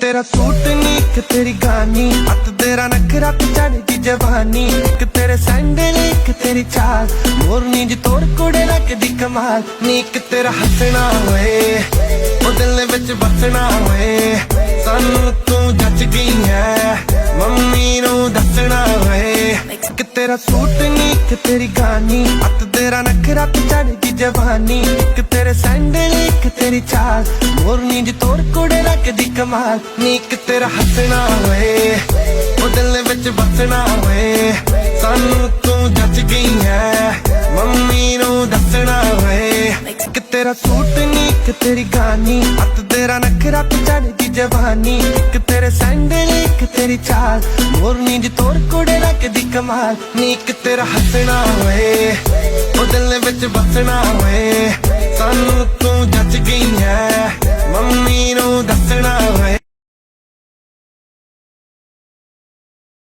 तेरा सूट नी एक तेरी गानी हथ तेरा नखरा ते चढ़दी जवानी एक तेरे सैंडल एक तेरी चाल मोरनी जी तोड़ कुड़े लगदी कमाल नी एक तेरा हसना होए ओ दिल विच बसना होए सानू तू जच गई है मम्मी नू दसना होए एक तेरा सूट नी एक तेरी गानी हथ तेरा नखरा ते चढ़दी जवानी एक तेरे सैंडल एक तेरी चाल मोरनी जी तोड़ कुड़े लगदी कमाल नी एक तेरा हसना होए ओ दिल विच बसना होए सानू तू जच गई है मम्मी नू दसना होए एक तेरा सूट नी एक तेरी गानी हथ तेरा नखरा ते चढ़दी जवानी एक तेरे सैंडल एक तेरी चाल मोरनी जी तोड़ कुड़े लगदी कमाल नी एक तेरा हसना होए ओ दिल विच बसना होए सानू तू जच गई है मम्मी नू दसना होए।